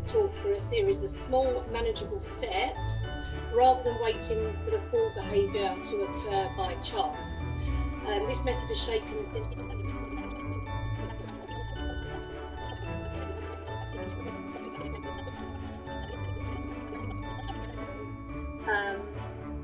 taught through a series of small, manageable steps, rather than waiting for the full behaviour to occur by chance. This method is shaping a sense of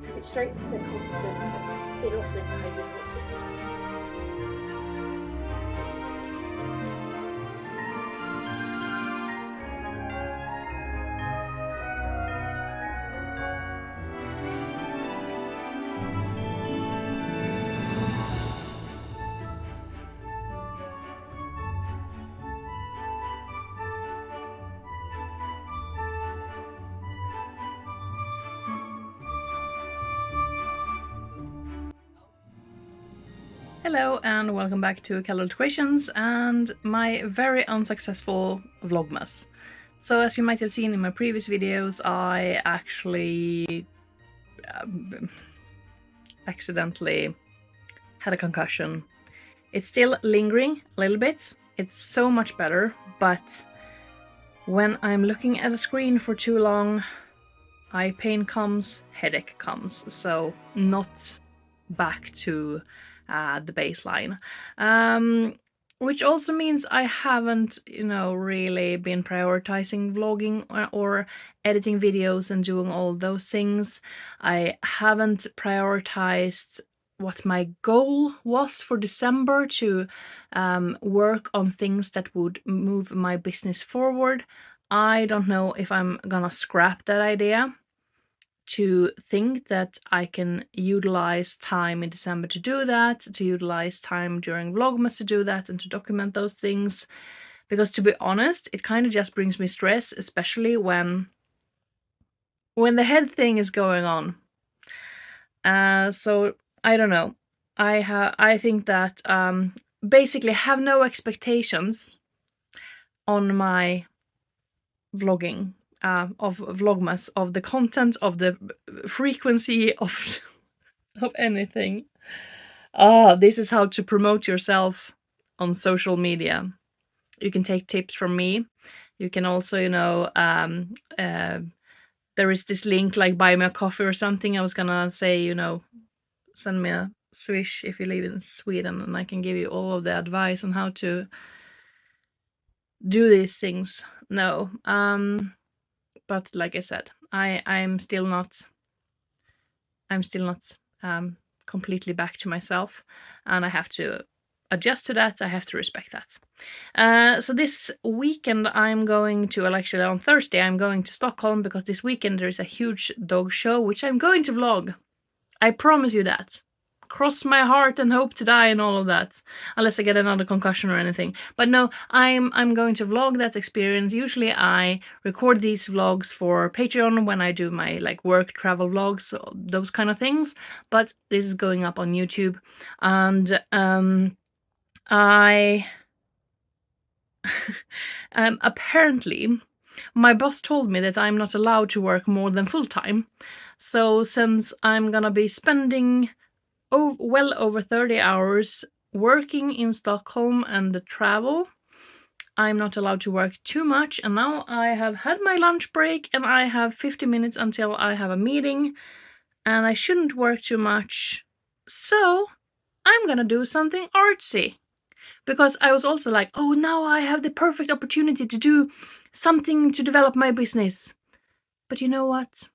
because it strengthens their confidence in offering behaviours that teachers. Hello and welcome back to Colored Creations and my very unsuccessful Vlogmas. So as you might have seen in my previous videos, I actually accidentally had a concussion. It's still lingering a little bit. It's so much better, but when I'm looking at a screen for too long, eye pain comes, headache comes, so not back to the baseline, which also means I haven't, really been prioritizing vlogging or editing videos and doing all those things. I haven't prioritized what my goal was for December to work on things that would move my business forward. I don't know if I'm gonna scrap that idea to think that I can utilize time in December to do that, to utilize time during Vlogmas to do that and to document those things. Because to be honest, it kind of just brings me stress, especially when the head thing is going on. So I don't know. I think that basically have no expectations on my vlogging. Of Vlogmas, of the content, of the frequency of anything. This is how to promote yourself on social media. You can take tips from me. You can also, there is this link like buy me a coffee or something. I was gonna say, send me a swish if you live in Sweden and I can give you all of the advice on how to do these things. No. But like I said, I'm still not completely back to myself, and I have to adjust to that. I have to respect that. So this weekend I'm going to, well, actually on Thursday I'm going to Stockholm, because this weekend there is a huge dog show which I'm going to vlog. I promise you that. Cross my heart and hope to die and all of that, unless I get another concussion or anything. But no, I'm going to vlog that experience. Usually I record these vlogs for Patreon when I do my like work travel vlogs, those kind of things. But this is going up on YouTube, and I apparently my boss told me that I'm not allowed to work more than full-time. So since I'm gonna be spending well over 30 hours working in Stockholm and the travel, I'm not allowed to work too much. And now I have had my lunch break and I have 50 minutes until I have a meeting, and I shouldn't work too much. So I'm gonna do something artsy, because I was also like, oh, now I have the perfect opportunity to do something to develop my business. But you know what?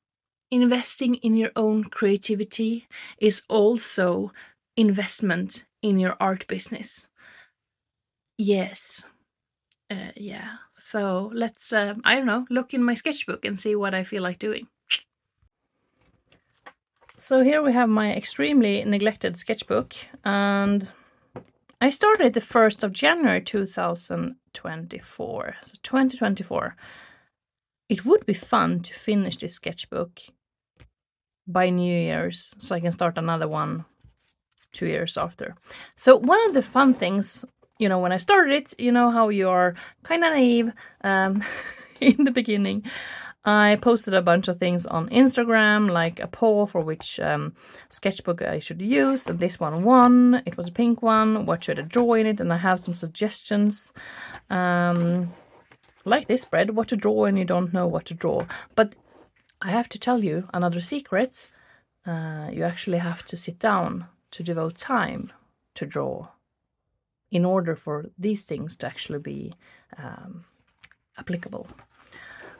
Investing in your own creativity is also investment in your art business. Yes. Yeah. So let's, I don't know, look in my sketchbook and see what I feel like doing. So here we have my extremely neglected sketchbook, and I started the 1st of January 2024. So 2024. It would be fun to finish this sketchbook by New Year's, so I can start another one 2 years after. So one of the fun things, when I started it, how you are kind of naive in the beginning. I posted a bunch of things on Instagram, like a poll for which sketchbook I should use, and this one won. It was a pink one. What should I draw in it? And I have some suggestions. like this spread, what to draw when you don't know what to draw. But I have to tell you another secret. You actually have to sit down to devote time to draw in order for these things to actually be applicable.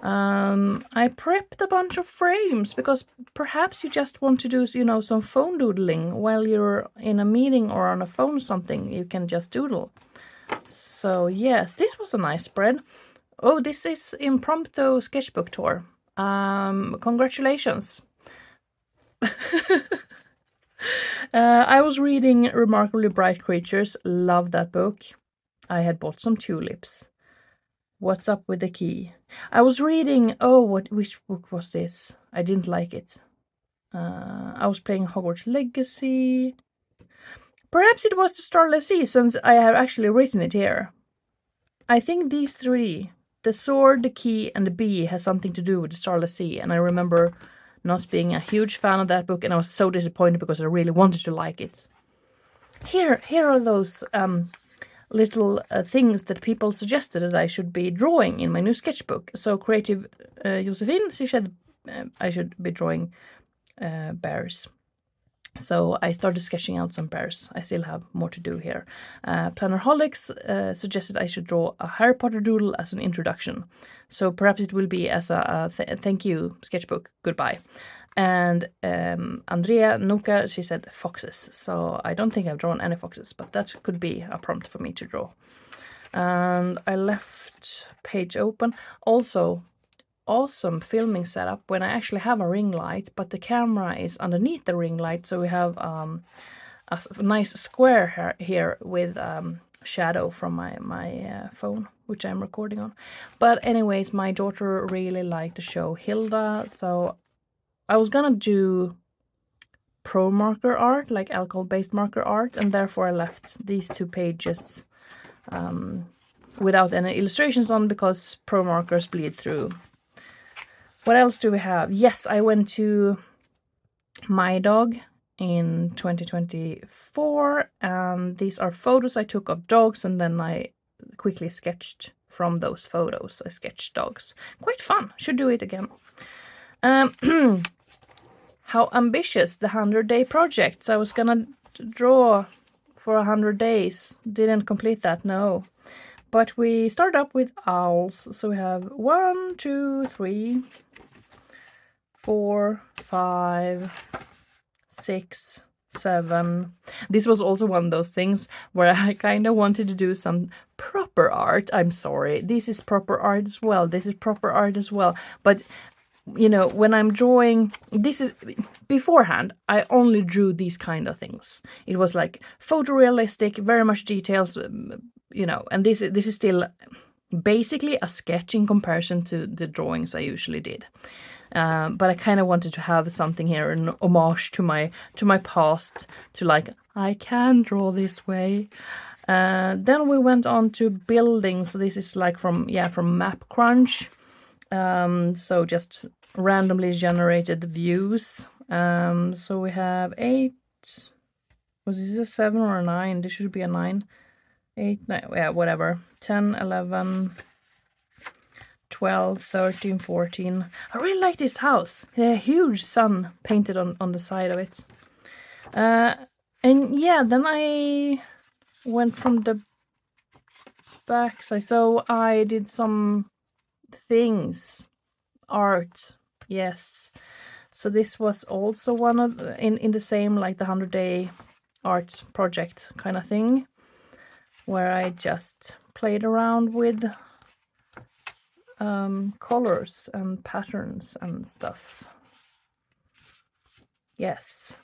I prepped a bunch of frames because perhaps you just want to do, you know, some phone doodling while you're in a meeting or on a phone or something. You can just doodle. So yes, this was a nice spread. Oh, this is impromptu sketchbook tour. Congratulations. I was reading Remarkably Bright Creatures. Love that book. I had bought some tulips. What's Up with the Key? I was reading, which book was this? I didn't like it. I was playing Hogwarts Legacy. Perhaps it was the Starless Sea, since I have actually written it here. I think these three, the sword, the key, and the bee, has something to do with the Starless Sea, and I remember not being a huge fan of that book, and I was so disappointed because I really wanted to like it. Here are those little things that people suggested that I should be drawing in my new sketchbook. So creative Josephine, she said I should be drawing bears. So I started sketching out some bears. I still have more to do here. Plannerholics suggested I should draw a Harry Potter doodle as an introduction. So perhaps it will be as a thank you sketchbook, goodbye. And Andrea Nuka, she said foxes. So I don't think I've drawn any foxes, but that could be a prompt for me to draw. And I left page open. Also, awesome filming setup when I actually have a ring light, but the camera is underneath the ring light, so we have a nice square here with shadow from my phone, which I'm recording on. But anyways, my daughter really liked the show Hilda, so I was gonna do pro marker art, like alcohol-based marker art, and therefore I left these 2 pages without any illustrations on, because pro markers bleed through. What else do we have? Yes, I went to My Dog in 2024, and these are photos I took of dogs, and then I quickly sketched from those photos. I sketched dogs. Quite fun. Should do it again. How ambitious, the 100-day project. I was gonna draw for 100 days. Didn't complete that, no. But we started up with owls. So we have 1, 2, 3, 4, 5, 6, 7. This was also one of those things where I kind of wanted to do some proper art. I'm sorry. This is proper art as well. This is proper art as well. But, you know, when I'm drawing, this is beforehand, I only drew these kind of things. It was like photorealistic, very much details, you know, and this is still basically a sketch in comparison to the drawings I usually did. But I kind of wanted to have something here, an homage to my past, to like, I can draw this way. Then we went on to buildings. So this is like from Map Crunch. So just randomly generated views. So we have 8. Was this a 7 or a 9? This should be a 9. 8, 9, yeah, whatever. 10, 11, 12, 13, 14. I really like this house. A huge sun painted on the side of it. And yeah, then I went from the back side. So I did some things. Art. Yes. So this was also one of in the same, like the 100-day art project kind of thing, where I just played around with colors and patterns and stuff. Yes.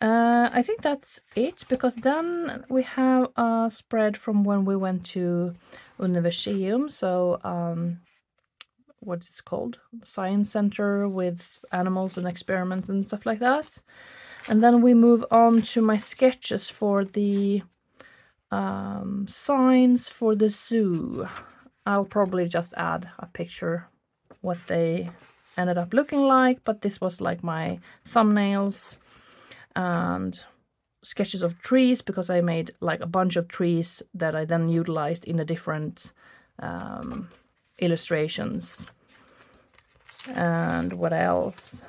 I think that's it, because then we have a spread from when we went to Universium, so what is it called? Science center with animals and experiments and stuff like that. And then we move on to my sketches for the signs for the zoo. I'll probably just add a picture what they ended up looking like, but this was like my thumbnails and sketches of trees, because I made like a bunch of trees that I then utilized in the different illustrations. And what else?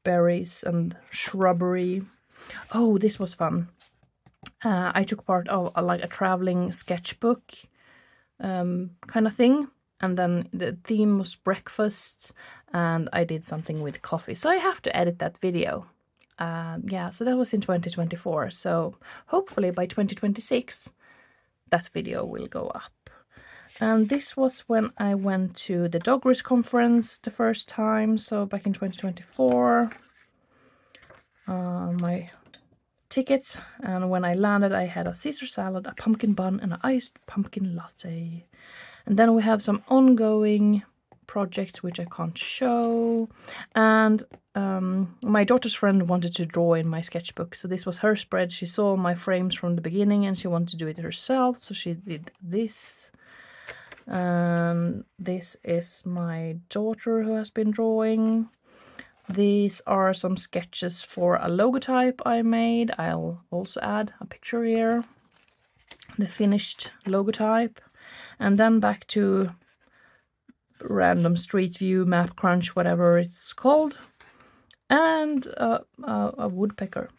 Berries and shrubbery. Oh, this was fun. I took part of like a traveling sketchbook kind of thing. And then the theme was breakfast, and I did something with coffee. So I have to edit that video. Yeah, so that was in 2024. So hopefully by 2026, that video will go up. And this was when I went to the Dogris conference the first time. So back in 2024. My tickets, and when I landed I had a Caesar salad, a pumpkin bun, and an iced pumpkin latte. And then we have some ongoing projects which I can't show. And my daughter's friend wanted to draw in my sketchbook, so this was her spread. She saw my frames from the beginning and she wanted to do it herself, so she did this. And this is my daughter who has been drawing. These are some sketches for a logotype I made. I'll also add a picture here. The finished logotype. And then back to random street view, map crunch, whatever it's called. And a woodpecker.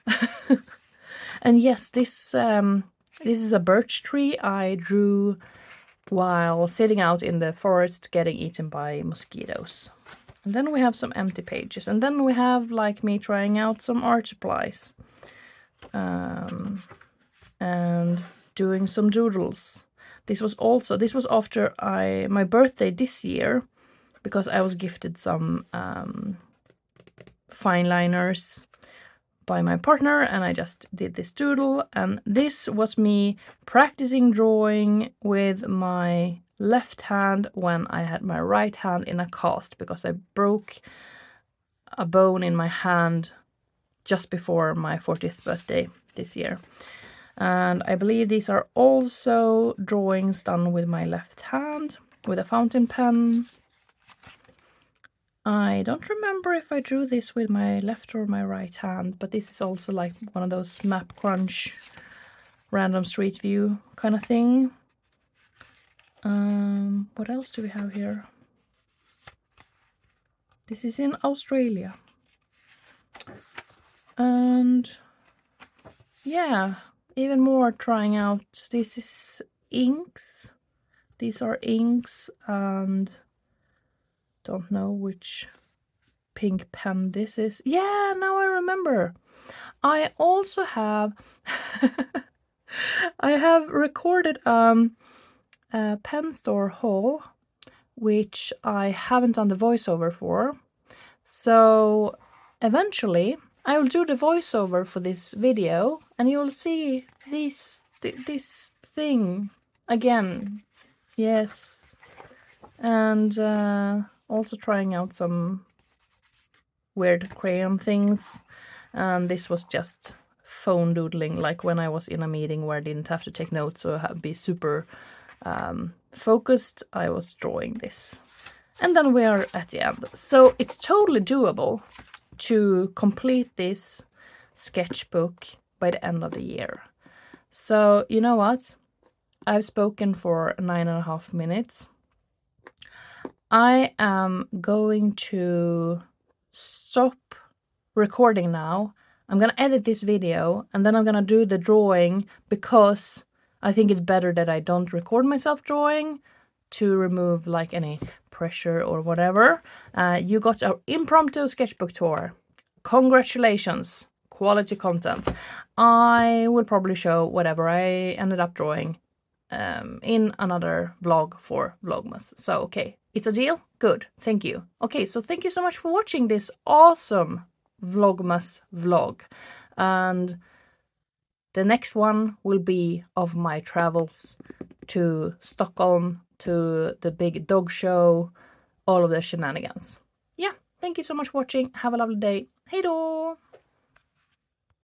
And yes, this is a birch tree I drew while sitting out in the forest getting eaten by mosquitoes. And then we have some empty pages. And then we have like me trying out some art supplies. And doing some doodles. This was after my birthday this year, because I was gifted some fine liners by my partner, and I just did this doodle. And this was me practicing drawing with my left hand when I had my right hand in a cast, because I broke a bone in my hand just before my 40th birthday this year. And I believe these are also drawings done with my left hand with a fountain pen. I don't remember if I drew this with my left or my right hand, but this is also like one of those map crunch, random street view kind of thing. What else do we have here? This is in Australia. And yeah, even more trying out. This is inks. These are inks, and don't know which pink pen this is. Yeah, now I remember. I also have I have recorded a pen store haul, which I haven't done the voiceover for. So eventually I will do the voiceover for this video, and you will see this thing again. Yes. And also trying out some weird crayon things. And this was just phone doodling, like when I was in a meeting where I didn't have to take notes or be super focused, I was drawing this. And then we are at the end. So it's totally doable to complete this sketchbook by the end of the year. So you know what? I've spoken for 9.5 minutes. I am going to stop recording now. I'm gonna edit this video, and then I'm gonna do the drawing, because I think it's better that I don't record myself drawing, to remove like any pressure or whatever. You got our impromptu sketchbook tour. Congratulations, quality content. I will probably show whatever I ended up drawing in another vlog for Vlogmas. So okay, it's a deal? Good, thank you. Okay, so thank you so much for watching this awesome Vlogmas vlog. And the next one will be of my travels to Stockholm, to the big dog show, all of the shenanigans. Yeah, thank you so much for watching. Have a lovely day. Hej då!